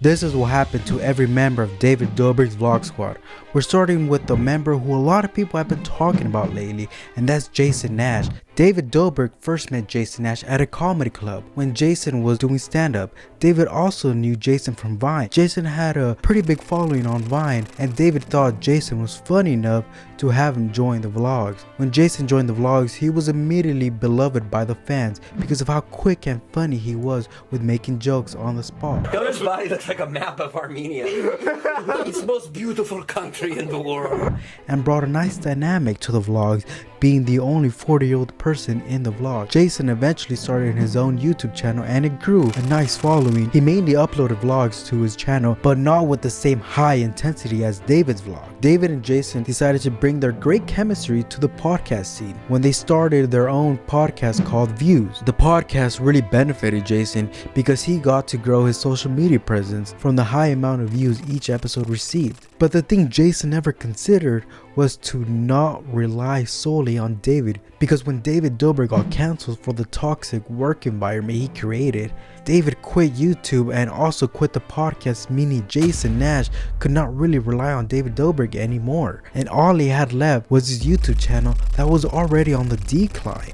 This is what happened to every member of David Dobrik's vlog squad. We're starting with the member who a lot of people have been talking about lately, and that's Jason Nash. David Dobrik first met Jason Nash at a comedy club when Jason was doing stand-up. David also knew Jason from Vine. Jason had a pretty big following on Vine, and David thought Jason was funny enough to have him join the vlogs. When Jason joined the vlogs, he was immediately beloved by the fans because of how quick and funny he was with making jokes on the spot. Jonah's body looks like a map of Armenia. It's the most beautiful country in the world. And brought a nice dynamic to the vlogs, being the only 40-year-old person in the vlog. Jason eventually started his own YouTube channel and it grew a nice following. He mainly uploaded vlogs to his channel, but not with the same high intensity as David's vlog. David and Jason decided to bring their great chemistry to the podcast scene when they started their own podcast called Views. The podcast really benefited Jason because he got to grow his social media presence from the high amount of views each episode received. But the thing Jason never considered was to not rely solely on David, because when David Dobrik got cancelled for the toxic work environment he created, David quit YouTube and also quit the podcast, meaning Jason Nash could not really rely on David Dobrik anymore, and all he had left was his YouTube channel that was already on the decline.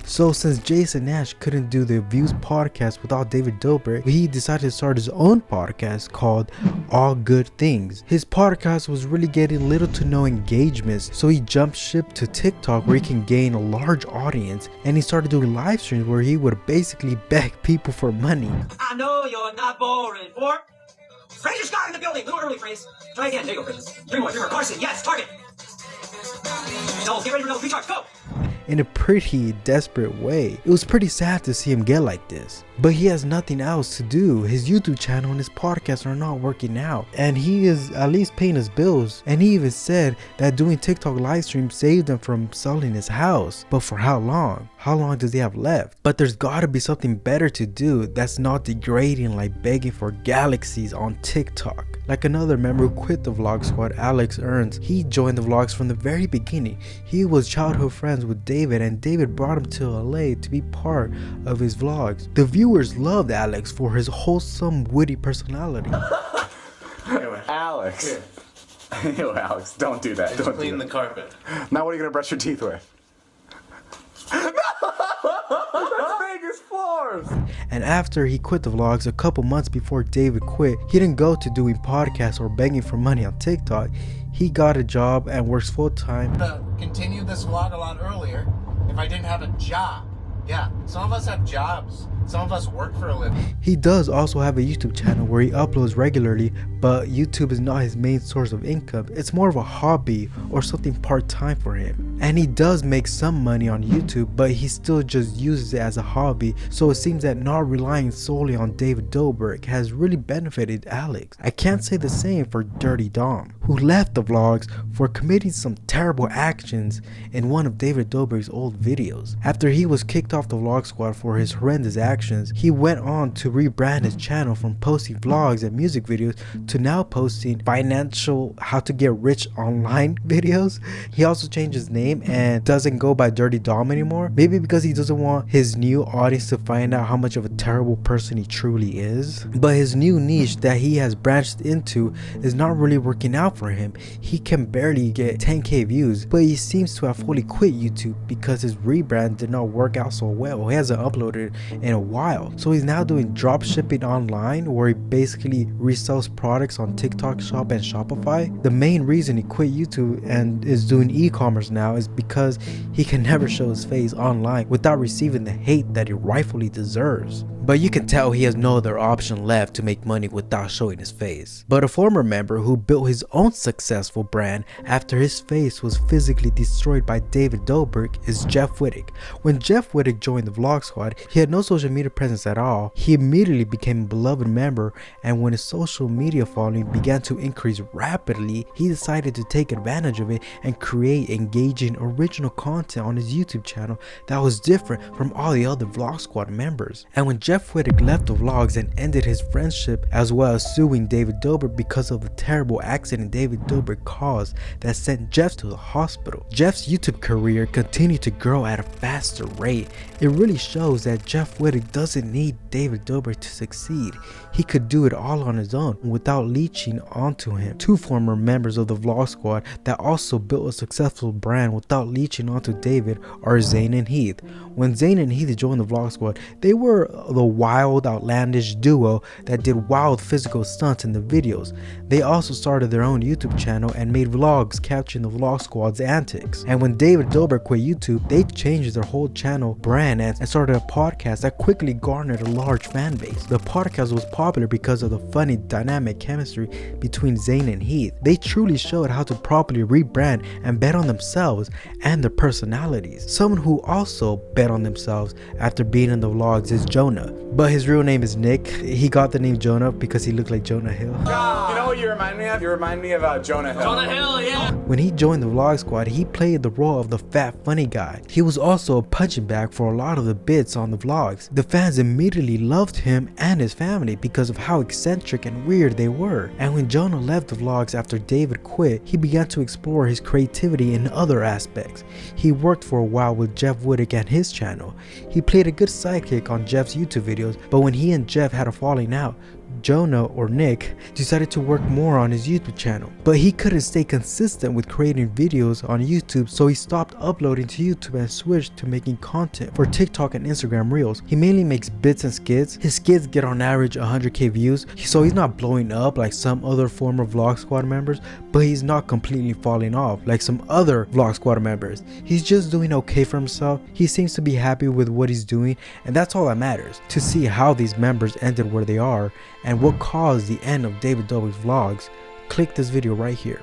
So since Jason Nash couldn't do the Views podcast without David Dobrik, he decided to start his own podcast called All Good Things. His podcast was really getting little to no engagements, so he jumped ship to TikTok where he can gain a large audience, and he started doing live streams where he would basically beg people for money. I know you're not boring, Fort. Fraser Scott in the building. Little early, Fraser. Try again. There you go, Fraser. 3 more. Carson, yes, target. No, get ready for another recharge. Go. In a pretty desperate way. It was pretty sad to see him get like this. But he has nothing else to do. His YouTube channel and his podcast are not working out, and he is at least paying his bills. And he even said that doing TikTok live streams saved him from selling his house. But for how long? How long does he have left? But there's gotta be something better to do that's not degrading, like begging for galaxies on TikTok. Like another member who quit the vlog squad, Ernst. He joined the vlogs from the very beginning. He was childhood friends with David, and David brought him to LA to be part of his vlogs. The viewers loved Alex for his wholesome, witty personality. Anyway, Alex. Ew, Alex, don't do that. Don't clean the carpet. Now what are you gonna brush your teeth with? That's Vegas floors! And after he quit the vlogs a couple months before David quit, he didn't go to doing podcasts or begging for money on TikTok. He got a job and works full-time. Continue this vlog a lot earlier if I didn't have a job. Yeah, some of us have jobs. Some of us work for a living. He does also have a YouTube channel where he uploads regularly, but YouTube is not his main source of income. It's more of a hobby or something part-time for him. And he does make some money on YouTube, but he still just uses it as a hobby. So it seems that not relying solely on David Dobrik has really benefited Alex. I can't say the same for Durte Dom, who left the vlogs for committing some terrible actions in one of David Dobrik's old videos. After he was kicked off the vlog squad for his horrendous actions, he went on to rebrand his channel from posting vlogs and music videos to now posting financial how to get rich online videos. He also changed his name and doesn't go by Durte Dom anymore, maybe because he doesn't want his new audience to find out how much of a terrible person he truly is. But his new niche that he has branched into is not really working out for him. He can barely get 10k views, but he seems to have fully quit YouTube because his rebrand did not work out so well. He hasn't uploaded in a while, so he's now doing drop shipping online where he basically resells products on TikTok Shop and Shopify. The main reason he quit YouTube and is doing e-commerce now is because he can never show his face online without receiving the hate that he rightfully deserves. But you can tell he has no other option left to make money without showing his face. But a former member who built his own successful brand after his face was physically destroyed by David Dobrik is Jeff Wittek. When Jeff Wittek joined the vlog squad, he had no social media presence at all. He immediately became a beloved member, and when his social media following began to increase rapidly, he decided to take advantage of it and create engaging original content on his YouTube channel that was different from all the other vlog squad members. And when Jeff Wittek left the vlogs and ended his friendship, as well as suing David Dobrik because of the terrible accident David Dobrik caused that sent Jeff to the hospital, Jeff's YouTube career continued to grow at a faster rate. It really shows that Jeff Wittek Wittek doesn't need David Dobrik to succeed. He could do it all on his own without leeching onto him. Two former members of the Vlog Squad that also built a successful brand without leeching onto David are Zane and Heath. When Zane and Heath joined the Vlog Squad, they were the wild, outlandish duo that did wild physical stunts in the videos. They also started their own YouTube channel and made vlogs capturing the Vlog Squad's antics. And when David Dobrik quit YouTube, they changed their whole channel brand and started a podcast that quickly garnered a large fan base. The podcast was popular because of the funny dynamic chemistry between Zane and Heath. They truly showed how to properly rebrand and bet on themselves and their personalities. Someone who also bet on themselves after being in the vlogs is Jonah, but his real name is Nick. He got the name Jonah because he looked like Jonah Hill. You know what you remind me of? You remind me of Jonah Hill. Jonah Hill, yeah. When he joined the Vlog Squad, he played the role of the fat funny guy. He was also a punching bag for a lot of the bits on the vlogs. The fans immediately loved him and his family because of how eccentric and weird they were. And when Jonah left the vlogs after David quit, he began to explore his creativity in other aspects. He worked for a while with Jeff Wittek and his channel. He played a good sidekick on Jeff's YouTube videos, but when he and Jeff had a falling out, Jonah, or Nick, decided to work more on his YouTube channel. But he couldn't stay consistent with creating videos on YouTube, so he stopped uploading to YouTube and switched to making content for TikTok and Instagram Reels. He mainly makes bits and skits. His skits get on average 100k views, so he's not blowing up like some other former Vlog Squad members, but he's not completely falling off like some other Vlog Squad members. He's just doing okay for himself. He seems to be happy with what he's doing, and that's all that matters. To see how these members ended where they are and what caused the end of David Dobrik's vlogs, click this video right here.